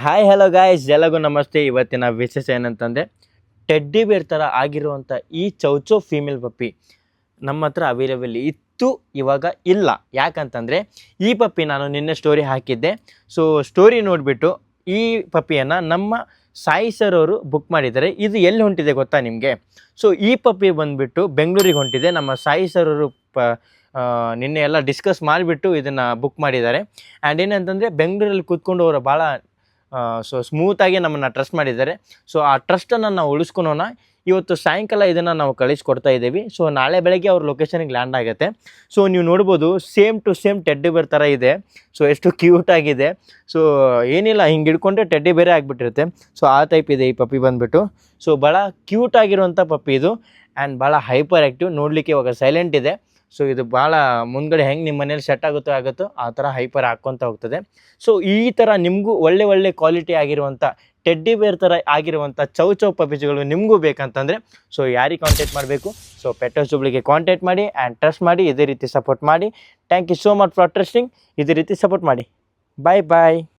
Hi hello guys, ಎಲ್ಲರಿಗೂ ನಮಸ್ತೆ. ಇವತ್ತಿನ ವಿಶೇಷ ಏನಂತಂದರೆ, ಟೆಡ್ಡಿ ಬೇರ್ ಥರ ಆಗಿರುವಂಥ ಈ ಚೌಚೋ ಫೀಮೇಲ್ ಪಪ್ಪಿ ನಮ್ಮ ಹತ್ರ ಅವೈಲೇಬಲ್ ಇತ್ತು, ಇವಾಗ ಇಲ್ಲ. ಯಾಕಂತಂದರೆ ಈ ಪಪ್ಪಿ ನಾನು ನಿನ್ನೆ ಸ್ಟೋರಿ ಹಾಕಿದ್ದೆ. ಸೊ ಸ್ಟೋರಿ ನೋಡಿಬಿಟ್ಟು ಈ ಪಪ್ಪಿಯನ್ನು ನಮ್ಮ ಸಾಯಿ ಸರ್ ಅವರು ಬುಕ್ ಮಾಡಿದ್ದಾರೆ. ಇದು ಎಲ್ಲಿ ಹೊಂಟಿದೆ ಗೊತ್ತಾ ನಿಮಗೆ? ಸೊ ಈ ಪಪ್ಪಿ ಬಂದುಬಿಟ್ಟು ಬೆಂಗಳೂರಿಗೆ ಹೊಂಟಿದೆ. ನಮ್ಮ ಸಾಯಿ ಸರ್ ಅವರು ನಿನ್ನೆ ಎಲ್ಲ ಡಿಸ್ಕಸ್ ಮಾಡಿಬಿಟ್ಟು ಇದನ್ನು ಬುಕ್ ಮಾಡಿದ್ದಾರೆ. ಆ್ಯಂಡ್ ಏನಂತಂದರೆ ಬೆಂಗಳೂರಲ್ಲಿ ಕೂತ್ಕೊಂಡು ಅವರು ಭಾಳ ಸ್ಮೂತಾಗಿ ನಮ್ಮನ್ನು ಟ್ರಸ್ಟ್ ಮಾಡಿದ್ದಾರೆ. ಸೊ ಆ ಟ್ರಸ್ಟನ್ನು ನಾವು ಉಳಿಸ್ಕೊಳೋಣ. ಇವತ್ತು ಸಾಯಂಕಾಲ ಇದನ್ನು ನಾವು ಕಳಿಸ್ಕೊಡ್ತಾ ಇದ್ದೀವಿ. ಸೊ ನಾಳೆ ಬೆಳಗ್ಗೆ ಅವ್ರ ಲೊಕೇಶನ್ಗೆ ಲ್ಯಾಂಡ್ ಆಗುತ್ತೆ. ಸೊ ನೀವು ನೋಡ್ಬೋದು, ಸೇಮ್ ಟು ಸೇಮ್ ಟೆಡ್ಡಿ ಬೇರ್ ಥರ ಇದೆ. ಸೊ ಎಷ್ಟು ಕ್ಯೂಟ್ ಆಗಿದೆ. ಸೊ ಏನಿಲ್ಲ, ಹಿಂಗೆ ಹಿಡ್ಕೊಂಡ್ರೆ ಟೆಡ್ಡಿ ಬೇರೆ ಆಗಿಬಿಟ್ಟಿರುತ್ತೆ. ಸೊ ಆ ಟೈಪ್ ಇದೆ ಈ ಪಪ್ಪಿ ಬಂದುಬಿಟ್ಟು. ಸೊ ಭಾಳ ಕ್ಯೂಟ್ ಆಗಿರುವಂಥ ಪಪ್ಪಿ ಇದು. ಆ್ಯಂಡ್ ಭಾಳ ಹೈಪರ್ ಆ್ಯಕ್ಟಿವ್. ನೋಡಲಿಕ್ಕೆ ಇವಾಗ ಸೈಲೆಂಟ್ ಇದೆ. ಸೊ ಇದು ಭಾಳ ಮುಂದ್ಗಡೆ ಹೆಂಗೆ ನಿಮ್ಮ ಮನೇಲಿ ಸೆಟ್ ಆಗುತ್ತೋ ಆ ಥರ ಹೈಪರ್ ಹಾಕ್ಕೊತ ಹೋಗ್ತದೆ. ಸೊ ಈ ಥರ ನಿಮಗೂ ಒಳ್ಳೆ ಕ್ವಾಲಿಟಿ ಆಗಿರುವಂಥ ಟೆಡ್ಡಿ ಬೇರ್ ಥರ ಆಗಿರುವಂಥ ಚೌ ಪಪ್ಪೀಸ್ಗಳು ನಿಮಗೂ ಬೇಕಂತಂದರೆ ಸೊ ಯಾರಿಗೆ ಕಾಂಟ್ಯಾಕ್ಟ್ ಮಾಡಬೇಕು? ಸೊ ಪೆಟ್ ಜುಬ್ಲಿಗೆ ಕಾಂಟ್ಯಾಕ್ಟ್ ಮಾಡಿ ಆ್ಯಂಡ್ ಟ್ರಸ್ಟ್ ಮಾಡಿ. ಇದೇ ರೀತಿ ಸಪೋರ್ಟ್ ಮಾಡಿ. Thank you so much for trusting. ಇದೇ ರೀತಿ ಸಪೋರ್ಟ್ ಮಾಡಿ. ಬಾಯ್ ಬಾಯ್.